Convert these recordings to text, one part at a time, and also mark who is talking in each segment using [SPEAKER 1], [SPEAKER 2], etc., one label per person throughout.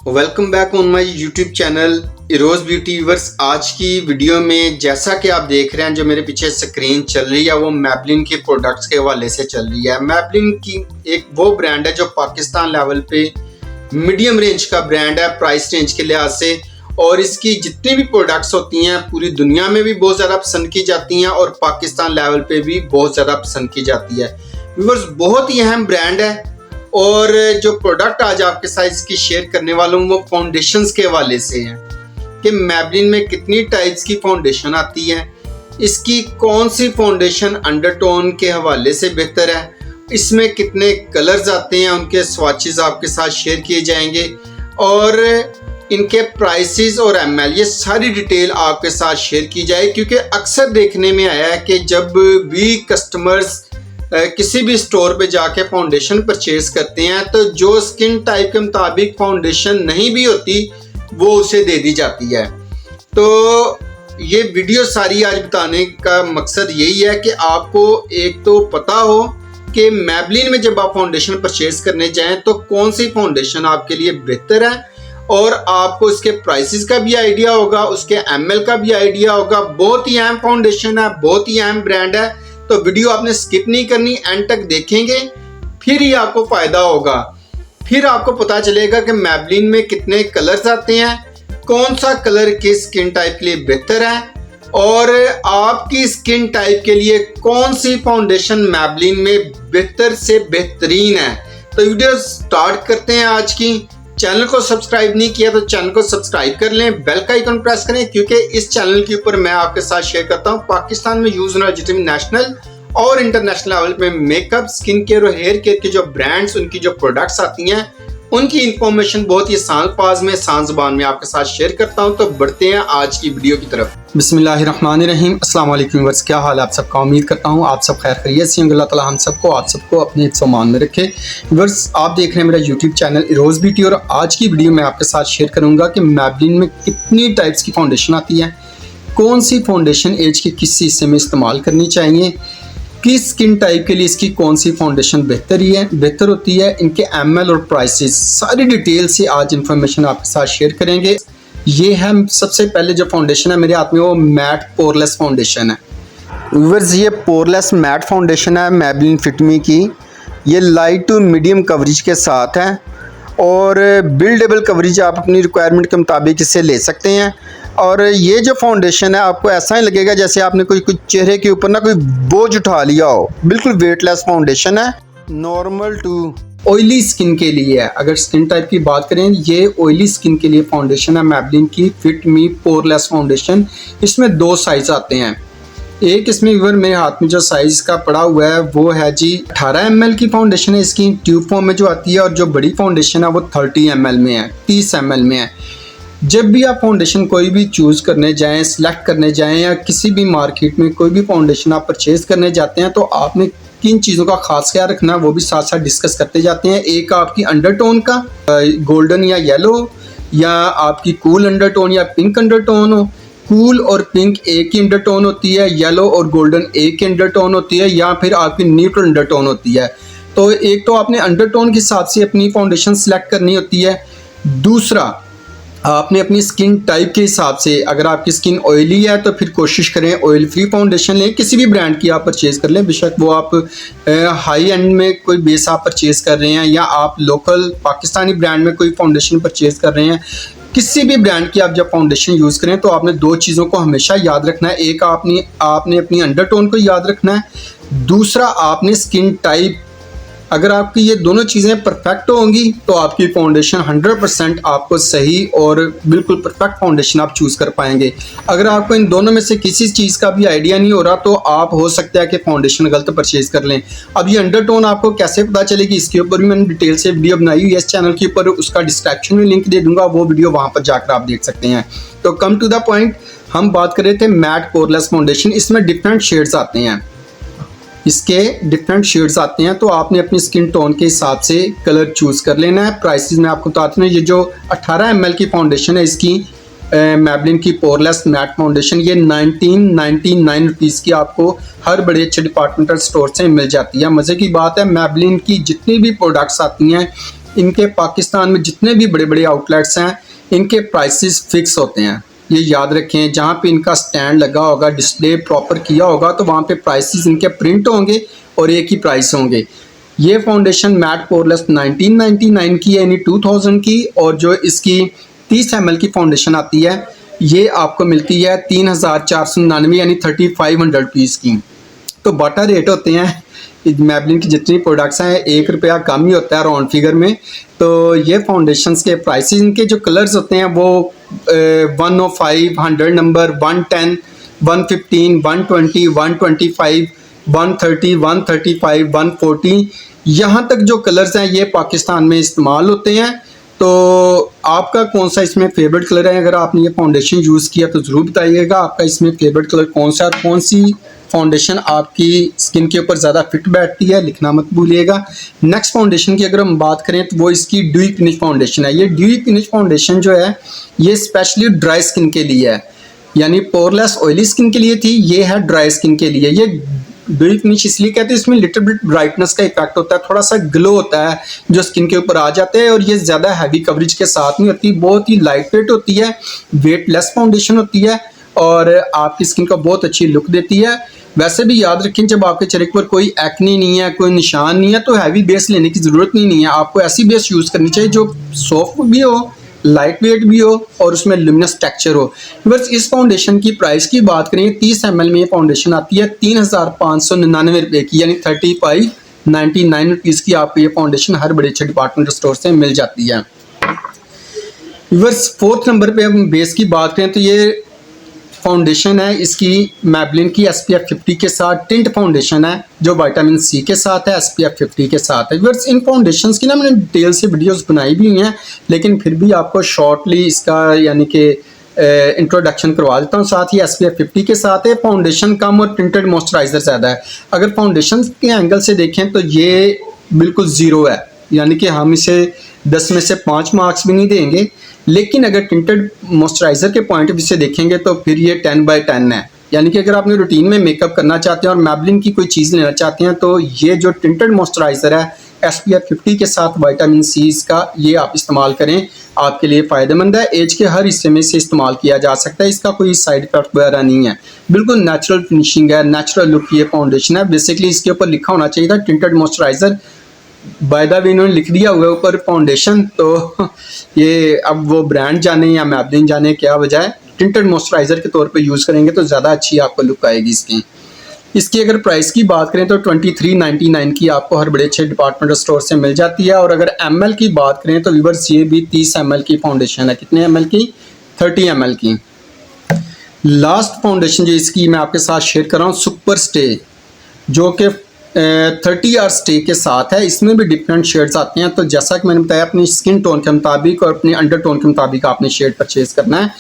[SPEAKER 1] Welcome back on my YouTube channel Eros beauty viewers. आज की video में जैसा कि आप देख रहे हैं, जो मेरे पीछे स्क्रीन चल रही है वो मैबलिन के प्रोडक्ट्स के हवाले से चल रही है। मैबलिन की एक वो ब्रांड है जो पाकिस्तान लेवल पे मीडियम रेंज का ब्रांड है प्राइस रेंज के लिहाज से, और इसकी जितनी भी प्रोडक्ट्स होती हैं पूरी दुनिया में भी बहुत ज़्यादा पसंद की जाती हैं और पाकिस्तान लेवल पे भी बहुत ज़्यादा पसंद की जाती है। व्यूअर्स, बहुत ही अहम ब्रांड है और जो प्रोडक्ट आज आपके साथ इसकी शेयर करने वाला हूँ वो फाउंडेशंस के हवाले से है कि मैबलिन में कितनी टाइप्स की फाउंडेशन आती है, इसकी कौन सी फाउंडेशन अंडरटोन के हवाले से बेहतर है, इसमें कितने कलर्स आते हैं, उनके स्वॉचेस आपके साथ शेयर किए जाएंगे और इनके प्राइसेस और एमएल ये सारी डिटेल आपके साथ शेयर की जाए। क्योंकि अक्सर देखने में आया है कि जब भी कस्टमर्स किसी भी स्टोर पे जाके फाउंडेशन परचेज करते हैं तो जो स्किन टाइप के मुताबिक फाउंडेशन नहीं भी होती वो उसे दे दी जाती है। तो ये वीडियो सारी आज बताने का मकसद यही है कि आपको एक तो पता हो कि मैबलिन में जब आप फाउंडेशन परचेज करने जाएं तो कौन सी फाउंडेशन आपके लिए बेहतर है और आपको इसके प्राइसेस का भी आइडिया होगा, उसके एमएल का भी आइडिया होगा। बहुत ही अहम फाउंडेशन है, बहुत ही अहम ब्रांड है, तो वीडियो आपने स्किप नहीं करनी, एंड तक देखेंगे फिर ही आपको फायदा होगा। फिर आपको पता चलेगा कि मैबलिन में कितने कलर्स आते हैं, कौन सा कलर किस स्किन टाइप के लिए बेहतर है और आपकी स्किन टाइप के लिए कौन सी फाउंडेशन मैबलिन में बेहतर से बेहतरीन है। तो वीडियो स्टार्ट करते हैं आज की। चैनल को सब्सक्राइब नहीं किया तो चैनल को सब्सक्राइब कर लें, बेल का आइकन प्रेस करें, क्योंकि इस चैनल के ऊपर मैं आपके साथ शेयर करता हूं पाकिस्तान में यूज होने वाले जितने नेशनल और इंटरनेशनल लेवल पे मेकअप, स्किन केयर और हेयर केयर के जो ब्रांड्स, उनकी जो प्रोडक्ट्स आती हैं उनकी इंफॉर्मेशन बहुत ही आसान पास में, आसान जुबान में आपके साथ शेयर करता हूं। तो बढ़ते हैं आज की वीडियो की तरफ। बिस्मिल्लाहिर्रहमानिर्रहीम। अस्सलाम वालेकुम व्यूअर्स, क्या हाल है आप सबका? उम्मीद करता हूं आप सब खैर खैरियत से होंगे। अल्लाह ताला हम सबको आप सबको अपने हिफ्ज़ व अमान में रखे। व्यूअर्स, आप देख रहे हैं मेरा यूट्यूब चैनल इरोज ब्यूटी और आज की वीडियो में आपके साथ शेयर करूंगा कि मैबलिन में कितनी टाइप्स की फाउंडेशन आती है, कौन सी फाउंडेशन एज के किस हिस्से में इस्तेमाल करनी चाहिए, किस स्किन टाइप के लिए इसकी कौन सी फाउंडेशन बेहतर होती है, इनके एमएल और प्राइसेस सारी डिटेल से आज इन्फॉर्मेशन आपके साथ शेयर करेंगे। ये है सबसे पहले जो फाउंडेशन है मेरे हाथ में, वो मैट पोरलेस फाउंडेशन है। व्यूअर्स, ये पोरलेस मैट फाउंडेशन है मैबलिन फिट मी की। ये लाइट टू मीडियम कवरेज के साथ है और बिल्डेबल कवरेज आप अपनी रिक्वायरमेंट के मुताबिक इसे ले सकते हैं। और ये जो फाउंडेशन है आपको ऐसा ही लगेगा जैसे आपने कोई चेहरे के ऊपर ना कोई बोझ उठा लिया हो। बिल्कुल वेटलेस फाउंडेशन है, नॉर्मल टू ऑयली स्किन के लिए है। अगर स्किन टाइप की बात करें, ये ऑयली स्किन के लिए फाउंडेशन है मैबलिन की फिट मी पोरलेस फाउंडेशन। इसमें दो साइज आते हैं। एक इसमें व्यूअर मेरे हाथ में जो साइज का पड़ा हुआ है वो है जी 18 ml की फाउंडेशन है इसकी ट्यूब फॉर्म में जो आती है, और जो बड़ी फाउंडेशन है वो 30 ml में है, 30 ml में है। जब भी आप फाउंडेशन कोई भी चूज़ करने जाएं, सिलेक्ट करने जाएं या किसी भी मार्केट में कोई भी फाउंडेशन आप परचेज़ करने जाते हैं तो आपने किन चीज़ों का खास ख्याल रखना है वो भी साथ साथ डिस्कस करते जाते हैं। एक आपकी अंडरटोन का गोल्डन या येलो, या आपकी कूल अंडरटोन या पिंक अंडरटोन हो। कूल और पिंक एक ही अंडरटोन होती है, येलो और गोल्डन एक ही अंडरटोन होती है, या फिर आपकी न्यूट्रल अंडरटोन होती है। तो एक तो आपने अंडरटोन के हिसाब से अपनी फाउंडेशन सिलेक्ट करनी होती है। दूसरा, आपने अपनी स्किन टाइप के हिसाब से, अगर आपकी स्किन ऑयली है तो फिर कोशिश करें ऑयल फ्री फाउंडेशन लें, किसी भी ब्रांड की आप परचेज़ कर लें, बेशक वो आप हाई एंड में कोई बेस आप परचेज़ कर रहे हैं या आप लोकल पाकिस्तानी ब्रांड में कोई फाउंडेशन परचेज़ कर रहे हैं। किसी भी ब्रांड की आप जब फाउंडेशन यूज़ करें तो आपने दो चीज़ों को हमेशा याद रखना है। एक आपने अपनी अंडरटोन को याद रखना है, दूसरा आपने स्किन टाइप। अगर आपकी ये दोनों चीज़ें परफेक्ट होंगी तो आपकी फाउंडेशन 100% आपको सही और बिल्कुल परफेक्ट फाउंडेशन आप चूज़ कर पाएंगे। अगर आपको इन दोनों में से किसी चीज़ का भी आइडिया नहीं हो रहा तो आप हो सकता है कि फाउंडेशन गलत परचेज़ कर लें। अब ये अंडरटोन आपको कैसे पता चलेगी, इसके ऊपर भी मैंने डिटेल से वीडियो बनाई हुई है इस चैनल के ऊपर, उसका डिस्क्रिप्शन में लिंक दे दूंगा, वो वीडियो वहाँ पर जाकर आप देख सकते हैं। तो कम टू द पॉइंट, हम बात कर रहे थे मैट पोरलेस फाउंडेशन। इसमें डिफरेंट शेड्स आते हैं, इसके डिफरेंट शेड्स आते हैं, तो आपने अपनी स्किन टोन के हिसाब से कलर चूज़ कर लेना है। प्राइसेस मैं आपको बताता हूँ। ये जो 18 ml की फाउंडेशन है इसकी मैबलिन की पोरलेस मैट फाउंडेशन, ये 1999 रुपीज़ की आपको हर बड़े अच्छे डिपार्टमेंटल स्टोर से मिल जाती है। मज़े की बात है, मैबलिन की जितनी भी प्रोडक्ट्स आती हैं इनके पाकिस्तान में जितने भी बड़े बड़े आउटलेट्स हैं इनके प्राइसेस फिक्स होते हैं, ये याद रखें। जहाँ पे इनका स्टैंड लगा होगा, डिस्प्ले प्रॉपर किया होगा, तो वहाँ पे प्राइसेस इनके प्रिंट होंगे और एक ही प्राइस होंगे। ये फाउंडेशन मैट पोरलेस 1999 की है, यानी 2000 की, और जो इसकी 30 ml की फाउंडेशन आती है ये आपको मिलती है 3499 यानी 3500 रुपीज़ की। तो बाटा रेट होते हैं मैबलिन की जितनी प्रोडक्ट्स हैं, 1 रुपया कम ही होता है राउंड फिगर में। तो ये फाउंडेशंस के प्राइसेस, इनके जो कलर्स होते हैं वो 105, 100 नंबर, 110, 115, 120, 125, 130, 135, 140, यहाँ तक जो कलर्स हैं ये पाकिस्तान में इस्तेमाल होते हैं। तो आपका कौन सा इसमें फेवरेट कलर है? अगर आपने ये फाउंडेशन यूज़ किया तो ज़रूर बताइएगा आपका इसमें फेवरेट कलर कौन सा है और कौन सी फाउंडेशन आपकी स्किन के ऊपर ज़्यादा फिट बैठती है, लिखना मत भूलिएगा। नेक्स्ट फाउंडेशन की अगर हम बात करें तो वो इसकी ड्यूई फिनिश फाउंडेशन है। ये ड्यूई फिनिश फाउंडेशन जो है ये स्पेशली ड्राई स्किन के लिए है, यानी पोरलेस ऑयली स्किन के लिए थी, ये है ड्राई स्किन के लिए। ये ड्यूई फिनिश इसलिए कहते हैं, इसमें लिटिल बिट ब्राइटनेस का इफेक्ट होता है, थोड़ा सा ग्लो होता है जो स्किन के ऊपर आ जाता है, और ये ज़्यादा हैवी कवरेज के साथ नहीं होती, बहुत ही लाइट वेट होती है, वेटलेस फाउंडेशन होती है और आपकी स्किन को बहुत अच्छी लुक देती है। वैसे भी याद रखें जब आपके चेहरे पर कोई एक्नी नहीं है, कोई निशान नहीं है, तो हैवी बेस लेने की ज़रूरत नहीं है। आपको ऐसी बेस यूज़ करनी चाहिए जो सॉफ्ट भी हो, लाइट वेट भी हो और उसमें लुमिनस टेक्सचर हो। बस इस फाउंडेशन की प्राइस की बात करें, 30 ml में ये फाउंडेशन आती है 3599 रुपये की, यानी 3599 रुपीज़ की आपको ये फाउंडेशन हर बड़े अच्छे डिपार्टमेंटल स्टोर से मिल जाती है। बस 4th नंबर पे हम बेस की बात करें तो ये फाउंडेशन है इसकी मैबलिन की SPF 50 के साथ टिंट फाउंडेशन है जो विटामिन C के साथ है, SPF 50 के साथ है। व्यूअर्स इन फाउंडेशंस की ना मैंने डिटेल से वीडियोस बनाई भी हुई हैं, लेकिन फिर भी आपको शॉर्टली इसका यानी कि इंट्रोडक्शन करवा देता हूँ। साथ ही SPF 50 के साथ है, फाउंडेशन कम और टिंटेड मॉइस्चराइजर ज़्यादा है। अगर फाउंडेशन के एंगल से देखें तो ये बिल्कुल ज़ीरो है, यानी कि हम इसे 10 में से 5 मार्क्स भी नहीं देंगे, लेकिन अगर टिंटेड मॉइस्चराइजर के पॉइंट ऑफ व्यू से देखेंगे तो फिर ये 10/10 है। यानी कि अगर आपने रूटीन में मेकअप करना चाहते हैं और मैबलिन की कोई चीज़ लेना चाहते हैं तो ये जो टिंटेड मॉइस्चराइजर है SPF 50 के साथ विटामिन C का, ये आप इस्तेमाल करें, आपके लिए फ़ायदेमंद है। एज के हर हिस्से में से इस्तेमाल किया जा सकता है, इसका कोई साइड इफेक्ट वगैरह नहीं है, बिल्कुल नेचुरल फिनिशिंग है, नेचुरल लुक ये फाउंडेशन है। बेसिकली इसके ऊपर लिखा होना चाहिए था tinted moisturiser, by the way इन्होंने लिख दिया हुआ है ऊपर फाउंडेशन, तो ये अब वो ब्रांड जाने या मैबलिन जाने क्या वजह है, टिंटेड मॉइस्चराइजर के तौर पे यूज़ करेंगे तो ज़्यादा अच्छी आपको लुक आएगी इसकी अगर प्राइस की बात करें तो 2399 की आपको हर बड़े अच्छे डिपार्टमेंटल स्टोर से मिल जाती है। और अगर ml की बात करें तो व्यूअर्स ये भी 30 ml की फाउंडेशन है। कितने ml की? 30 ml की। लास्ट फाउंडेशन जो इसकी मैं आपके साथ शेयर कर रहा हूँ, सुपर स्टे, जो कि 30 आवर स्टे के साथ है। इसमें भी डिफरेंट शेड्स आते हैं, तो जैसा कि मैंने बताया अपनी स्किन टोन के मुताबिक और अपने अंडर टोन के मुताबिक आपने शेड परचेज करना है।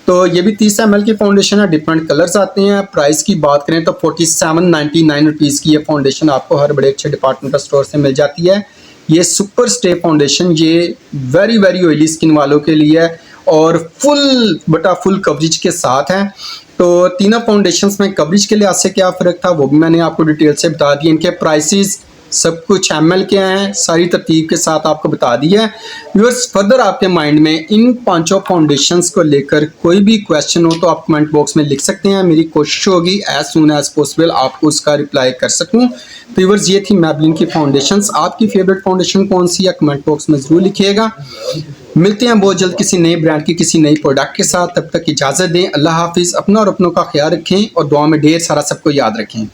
[SPEAKER 1] तो ये भी 30 ml की फाउंडेशन है, डिफरेंट कलर्स आते हैं। प्राइस की बात करें तो 4799 रुपीज़ की ये फाउंडेशन आपको हर बड़े अच्छे डिपार्टमेंटल स्टोर से मिल जाती है। ये सुपर स्टे फाउंडेशन ये वेरी वेरी ऑयली स्किन वालों के लिए है और फुल कवरेज के साथ है। तो तीनों फाउंडेशंस में कवरेज के लिहाज से क्या फ़र्क था वो भी मैंने आपको डिटेल से बता दिया। इनके प्राइसेस सब कुछ ml के हैं, सारी तरतीब के साथ आपको बता दिया है। व्यूअर्स फर्दर आपके माइंड में इन 5 फाउंडेशंस को लेकर कोई भी क्वेश्चन हो तो आप कमेंट बॉक्स में लिख सकते हैं। मेरी कोशिश होगी एज सून एज पॉसिबल आपको उसका रिप्लाई कर सकूं। तो व्यूअर्स ये थी मैबलिन की फाउंडेशंस। आपकी फेवरेट फाउंडेशन कौन सी है कमेंट बॉक्स में ज़रूर लिखिएगा। मिलते हैं बहुत जल्द किसी नए ब्रांड की किसी नई प्रोडक्ट के साथ। तब तक इजाज़त दें। अल्लाह हाफिज़। अपना और अपनों का ख्याल रखें और दुआ में ढेर सारा सबको याद रखें।